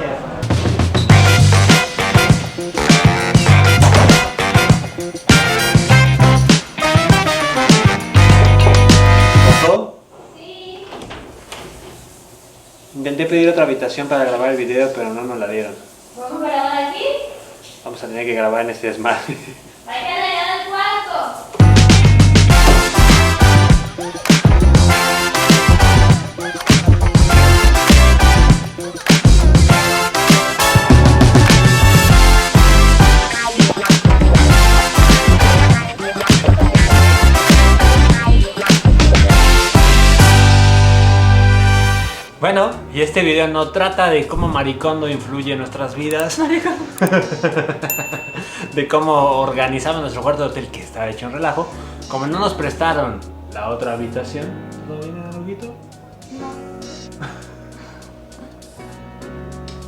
Gracias. ¿Pasó? Sí. Intenté pedir otra habitación para grabar el video, pero no nos la dieron. ¿Vamos a grabar aquí? Vamos a tener que grabar en este desmadre. Vayan allá del cuarto. Bueno, y este video no trata de cómo Maricondo influye en nuestras vidas. De cómo organizamos nuestro cuarto de hotel, que estaba hecho un relajo. Como no nos prestaron la otra habitación. ¿Todo bien, Aruguito?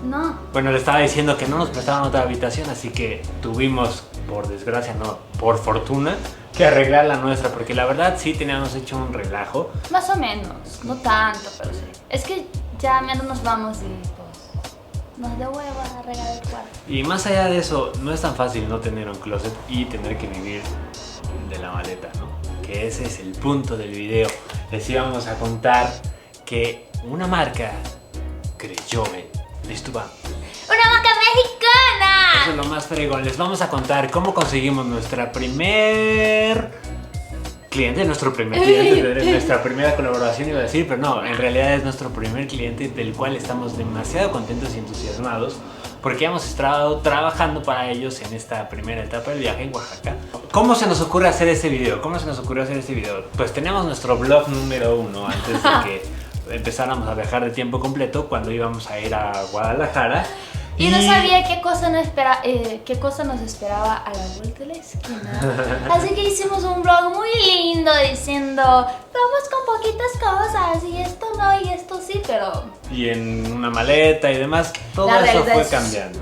No. Bueno, le estaba diciendo que no nos prestaron otra habitación, así que tuvimos, por desgracia, no, por fortuna, que arreglar la nuestra, porque la verdad sí teníamos hecho un relajo. Más o menos. No tanto, pero sí. Es que ya menos nos vamos y pues nos da hueva arreglar el cuarto. Y más allá de eso, no es tan fácil no tener un closet y tener que vivir de la maleta, ¿no? Que ese es el punto del video. Les íbamos a contar que una marca creyó en... ¿Listo va? ¡Una marca mexicana! Eso es lo más fregón. Les vamos a contar cómo conseguimos nuestra primer cliente, nuestra primera colaboración, iba a decir, pero no, en realidad es nuestro primer cliente del cual estamos demasiado contentos y entusiasmados porque hemos estado trabajando para ellos en esta primera etapa del viaje en Oaxaca. ¿Cómo se nos ocurre hacer este video? Pues teníamos nuestro blog número 1 antes de que empezáramos a viajar de tiempo completo cuando íbamos a ir a Guadalajara. Y no sabía qué cosa nos esperaba a la vuelta de la esquina. Así que hicimos un blog muy lindo diciendo, vamos con poquitas cosas y esto no y esto sí, pero... Y en una maleta y demás, todo eso fue cambiando.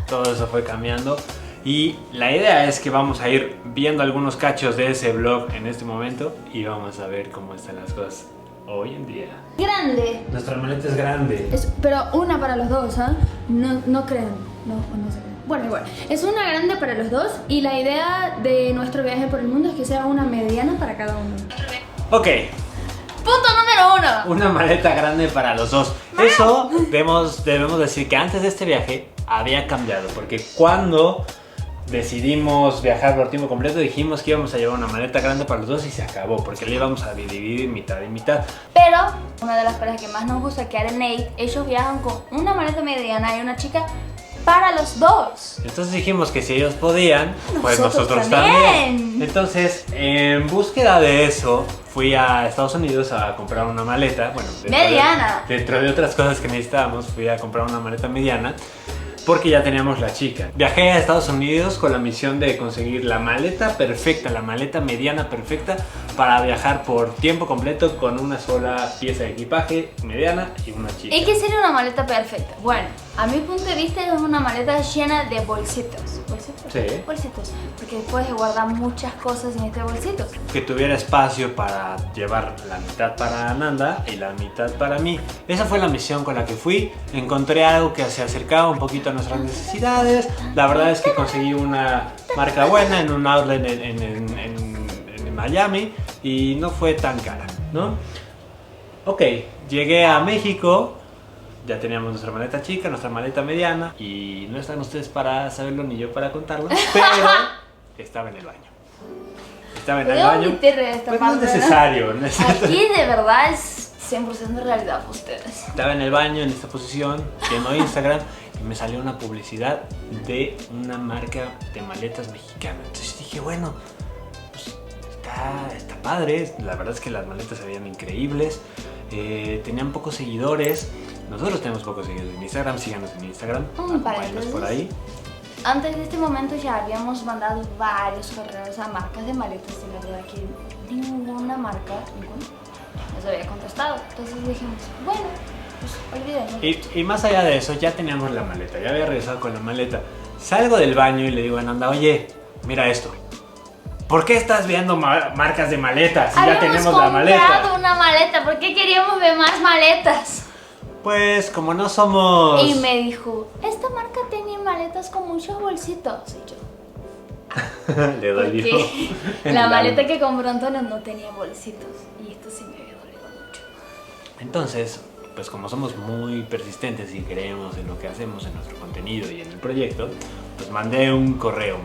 Todo eso fue cambiando. Y la idea es que vamos a ir viendo algunos cachos de ese blog en este momento y vamos a ver cómo están las cosas hoy en día. Grande. Nuestra maleta es grande. Pero una para los dos, ¿ah? No crean. No se crean. Bueno, igual. Es una grande para los dos y la idea de nuestro viaje por el mundo es que sea una mediana para cada uno. Ok. Punto número 1. Una maleta grande para los dos. Eso debemos decir que antes de este viaje había cambiado. Porque cuando decidimos viajar por tiempo completo dijimos que íbamos a llevar una maleta grande para los dos y se acabó. Porque la íbamos a dividir mitad y mitad. Pero una de las parejas que más nos gusta, que Aaron Nate, ellos viajan con una maleta mediana y una chica para los dos. Entonces dijimos que si ellos podían, pues Nosotros nosotros también. también. Entonces, en búsqueda de eso, fui a Estados Unidos a comprar una maleta. Bueno, mediana. Dentro de otras cosas que necesitábamos, fui a comprar una maleta mediana. Porque ya teníamos la chica. Viajé a Estados Unidos con la misión de conseguir la maleta perfecta, la maleta mediana perfecta para viajar por tiempo completo con una sola pieza de equipaje mediana y una chica. ¿Y qué sería una maleta perfecta? Bueno, a mi punto de vista es una maleta llena de bolsitos. ¿Bolsitos? Sí. Bolsitos. Porque puedes guardar muchas cosas en este bolsito. Que tuviera espacio para llevar la mitad para Ananda y la mitad para mí. Esa fue la misión con la que fui. Encontré algo que se acercaba un poquito a nuestras necesidades. La verdad es que conseguí una marca buena en un outlet en Miami y no fue tan cara, ¿no? Ok, llegué a México. Ya teníamos nuestra maleta chica, nuestra maleta mediana. Y no están ustedes para saberlo ni yo para contarlo. Pero estaba en el baño. Estaba en el baño. Pues no es necesario. Aquí de verdad es 100% realidad para ustedes. Estaba en el baño en esta posición, viendo Instagram, y me salió una publicidad de una marca de maletas mexicana. Entonces dije, bueno, pues está padre. La verdad es que las maletas se veían increíbles. Tenían pocos seguidores. Nosotros tenemos pocos seguidores en Instagram. Síganos en Instagram. Acompáñenos por ahí. Antes de este momento ya habíamos mandado varios correos a marcas de maletas y la verdad que ninguna marca nos había contestado. Entonces dijimos, bueno, pues olvídenlo. Y más allá de eso, ya teníamos la maleta. Ya había regresado con la maleta. Salgo del baño y le digo a Ananda, oye, mira esto. ¿Por qué estás viendo marcas de maletas si ya tenemos la maleta? Habíamos comprado una maleta, ¿por qué queríamos ver más maletas? Pues como no somos... Y me dijo, esta marca tiene maletas con muchos bolsitos. Y yo, Le dolió. porque la maleta que compró Antonio no tenía bolsitos. Y esto sí me había dolido mucho. Entonces, pues como somos muy persistentes y creemos en lo que hacemos, en nuestro contenido y en el proyecto, pues mandé un correo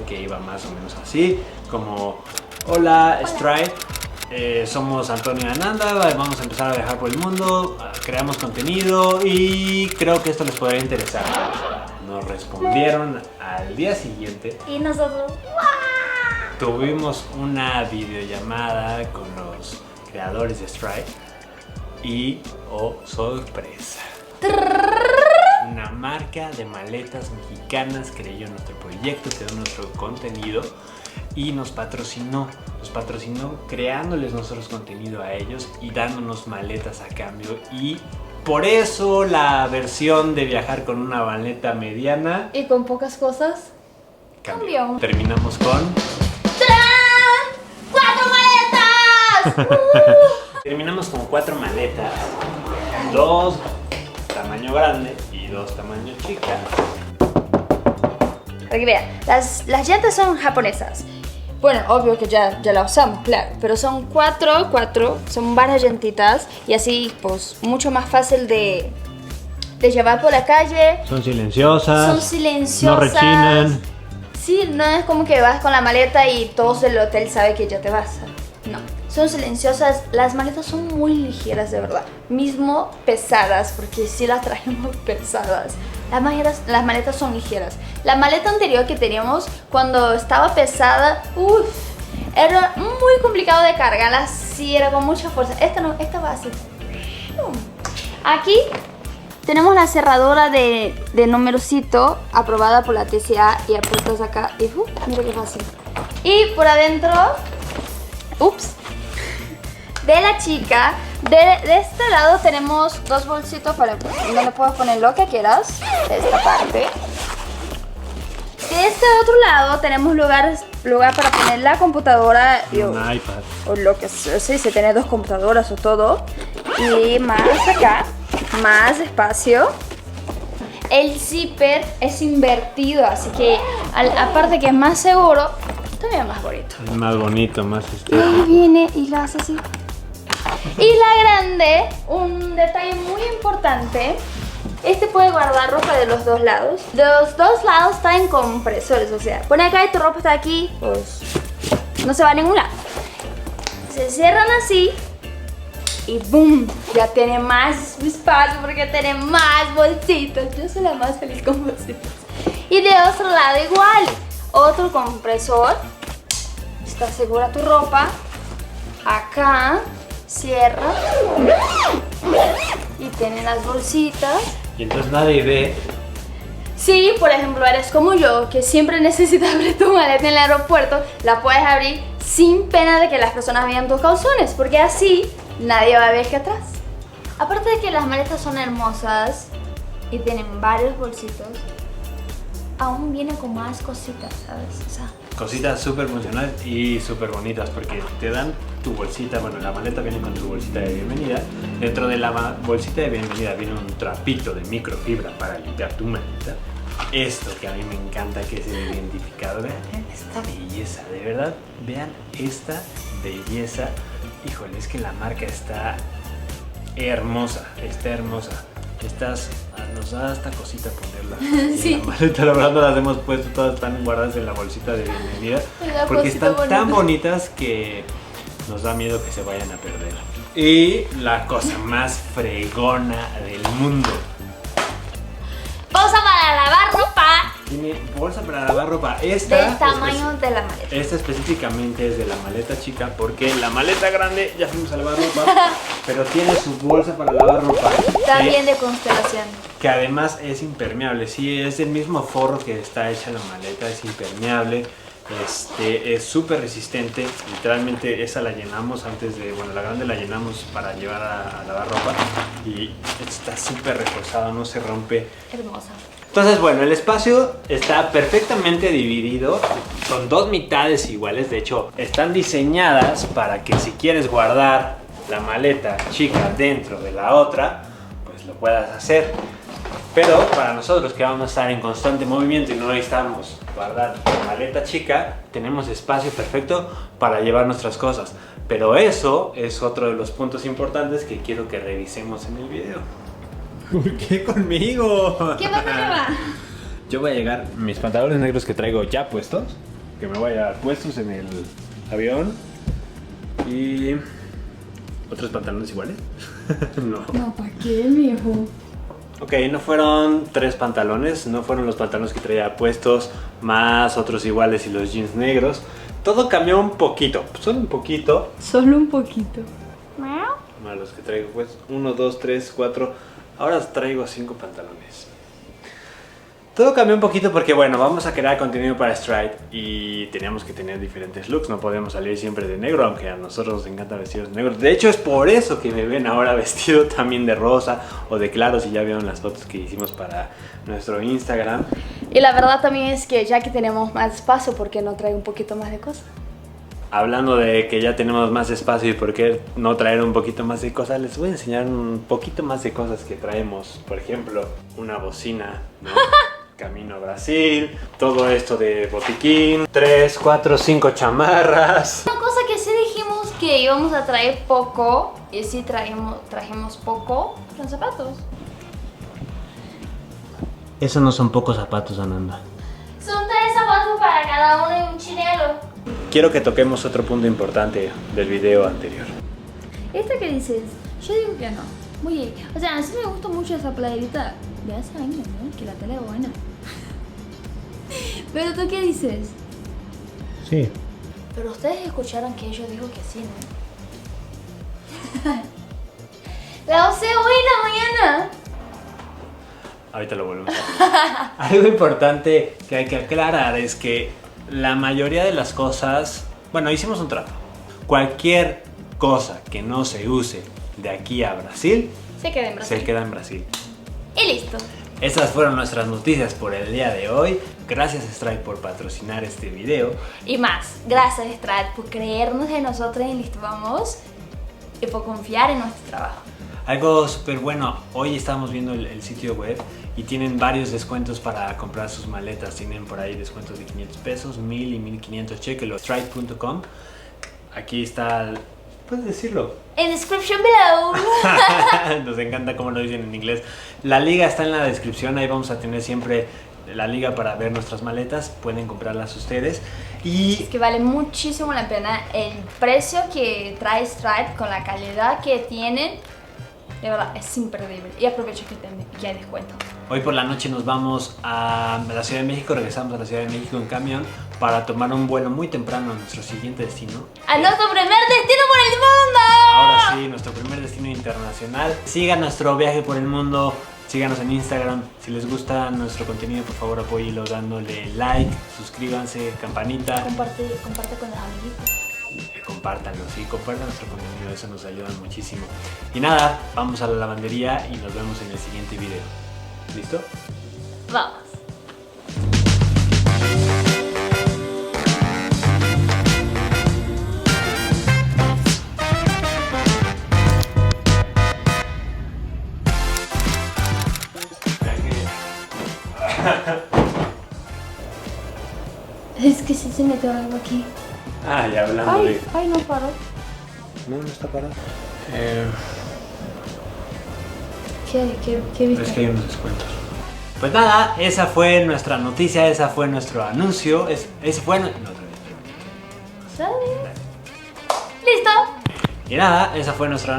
que iba más o menos así, como: hola, Stripe, somos Antonio y Ananda, vamos a empezar a viajar por el mundo, creamos contenido y creo que esto les podría interesar. Nos respondieron al día siguiente. Y nosotros, ¡guau! Tuvimos una videollamada con los creadores de Stripe y, oh sorpresa, una marca de maletas mexicanas creyó en nuestro proyecto, creó nuestro contenido y nos patrocinó creándoles nosotros contenido a ellos y dándonos maletas a cambio. Y por eso la versión de viajar con una maleta mediana Y con pocas cosas, cambió. cambió. Terminamos con... ¡Tarán! ¡4 maletas! Terminamos con 4 maletas, 2 tamaño grande y 2 tamaño chica. Para que vean, las llantas son japonesas. Bueno, obvio que ya la usamos, claro. Pero son cuatro, son varias llantitas. Y así, pues, mucho más fácil de llevar por la calle. Son silenciosas. Son silenciosas. No rechinan. Sí, no es como que vas con la maleta y todos del hotel saben que ya te vas. No, son silenciosas. Las maletas son muy ligeras, de verdad. Mismo pesadas, porque sí las trajimos pesadas. Las maletas son ligeras. La maleta anterior que teníamos, cuando estaba pesada, era muy complicado de cargarla. Sí, era con mucha fuerza. Esta no, esta va así. Aquí tenemos la cerradura de numerocito aprobada por la TCA y apuestas acá. Y mira qué fácil. Y por adentro, de la chica, de este lado tenemos 2 bolsitos para donde puedes poner lo que quieras. De esta parte. De este otro lado tenemos lugar para poner la computadora Un iPad. o lo que sea, si tiene 2 computadoras o todo. Y más acá, más espacio. El zipper es invertido, así que aparte que es más seguro, también es más bonito. Es más bonito, más Y estético. viene y lo hace así. Y la grande, un detalle muy importante. Este puede guardar ropa de los 2 lados. De los 2 lados está en compresores, o sea, pone acá y tu ropa está aquí, pues no se va a ningún lado. Se cierran así y ¡boom! Ya tiene más espacio porque tiene más bolsitas. Yo soy la más feliz con bolsitas. Y de otro lado igual, otro compresor. Está segura tu ropa. Acá cierra y tiene las bolsitas. Y entonces nadie ve. Si, por ejemplo, eres como yo, que siempre necesitas abrir tu maleta en el aeropuerto, la puedes abrir sin pena de que las personas vean tus calzones, porque así nadie va a ver que atrás. Aparte de que las maletas son hermosas y tienen varios bolsitos, aún vienen con más cositas, ¿sabes? O sea, Cositas súper funcionales y súper bonitas porque te dan tu bolsita, bueno, la maleta viene con tu bolsita de bienvenida. Dentro de la bolsita de bienvenida viene un trapito de microfibra para limpiar tu maleta. Esto que a mí me encanta, que es el identificador. Vean esta belleza, de verdad, vean esta belleza. Híjole, es que la marca está hermosa, está hermosa. Nos da esta cosita ponerla Sí. en la maleta, la verdad no las hemos puesto, todas están guardadas en la bolsita de bienvenida La porque bolsita están tan bonita. bonitas que nos da miedo que se vayan a perder. Y la cosa más fregona del mundo, bolsa para lavar ropa tiene bolsa para lavar ropa. Esta del tamaño de la maleta. Esta específicamente es de la maleta chica porque la maleta grande ya fuimos a lavar ropa, pero tiene su bolsa para lavar ropa. También de constelación. Que además es impermeable, sí, es del mismo forro que está hecha la maleta, es impermeable, es súper resistente, literalmente esa la llenamos antes de, bueno, la grande la llenamos para llevar a lavar ropa y está súper reforzado, no se rompe. Hermosa. Entonces, bueno, el espacio está perfectamente dividido, son 2 mitades iguales, de hecho están diseñadas para que si quieres guardar la maleta chica dentro de la otra, lo puedas hacer. Pero para nosotros que vamos a estar en constante movimiento y no necesitamos guardar la maleta chica, tenemos espacio perfecto para llevar nuestras cosas. Pero eso es otro de los puntos importantes que quiero que revisemos en el video. ¿Por qué conmigo? ¿Qué vas a llevar? Yo voy a llegar mis pantalones negros que traigo ya puestos, que me voy a llevar puestos en el avión, y otros pantalones iguales. No. No, ¿para qué, mijo? Ok, no fueron 3 pantalones, no fueron los pantalones que traía puestos, más otros iguales y los jeans negros. Todo cambió un poquito, solo un poquito. Solo un poquito. Más los que traigo pues 1, 2, 3, 4. Ahora traigo 5 pantalones. Todo cambió un poquito porque bueno, vamos a crear contenido para Stride y teníamos que tener diferentes looks. No podemos salir siempre de negro, aunque a nosotros nos encanta vestirnos de negro. De hecho es por eso que me ven ahora vestido también de rosa o de claro, si ya vieron las fotos que hicimos para nuestro Instagram. Y la verdad también es que ya que tenemos más espacio, ¿por qué no trae un poquito más de cosas? Hablando de que ya tenemos más espacio y por qué no traer un poquito más de cosas, les voy a enseñar un poquito más de cosas que traemos. Por ejemplo, una bocina, ¿no? Camino a Brasil, todo esto de botiquín, 3, 4, 5 chamarras. Una cosa que sí dijimos que íbamos a traer poco, y sí trajimos poco, son zapatos. Esos no son pocos zapatos, Ananda. Son 3 zapatos para cada uno y un chinelo. Quiero que toquemos otro punto importante del video anterior. ¿Esta qué dices? Yo digo que no. Muy, o sea, sí me gusta mucho esa playerita de hace años, ¿no? Que la tela es buena. Pero tú qué dices? Sí. Pero ustedes escucharon que ella dijo que sí, ¿no? La usé hoy en la mañana. Ahorita lo volvemos a ver. Algo importante que hay que aclarar es que la mayoría de las cosas... Bueno, hicimos un trato. Cualquier cosa que no se use de aquí a Brasil, Se queda en Brasil. se queda en Brasil. Y listo. Estas fueron nuestras noticias por el día de hoy. Gracias Stride por patrocinar este video. Y más, gracias Stride por creernos en nosotros en Listo Vamos y por confiar en nuestro trabajo. Algo súper bueno, hoy estamos viendo el sitio web y tienen varios descuentos para comprar sus maletas. Tienen por ahí descuentos de 500 pesos, 1000 y 1500. Chequenlo, stride.com. Aquí está, puedes decirlo. En description below. Nos encanta cómo lo dicen en inglés. La liga está en la descripción, ahí vamos a tener siempre la liga para ver nuestras maletas. Pueden comprarlas ustedes. Y Es que vale muchísimo la pena el precio que trae Stride con la calidad que tienen. De verdad, es imperdible. Y aprovecho que hay descuento. hoy por la noche nos vamos a la Ciudad de México, regresamos a la Ciudad de México en camión para tomar un vuelo muy temprano a nuestro siguiente destino. ¡A nuestro primer destino por el mundo! Ahora sí, nuestro primer destino internacional. Sigan nuestro viaje por el mundo, síganos en Instagram. Si les gusta nuestro contenido, por favor apóyenlo dándole like, suscríbanse, campanita. Comparte con los amiguitos. Compártanlo, sí, compartan nuestro contenido, eso nos ayuda muchísimo. Y nada, vamos a la lavandería y nos vemos en el siguiente video. ¿Listo? Vamos. Es que sí se metió algo aquí. Ah, ya hablando de... Ay, no paró. No, no está parado. ¿Qué viste? Es que hay unos descuentos. Pues nada, esa fue nuestra noticia, esa fue nuestro anuncio. Ese fue... No, otra vez. ¿Sabes? ¡Listo! Y nada, esa fue nuestra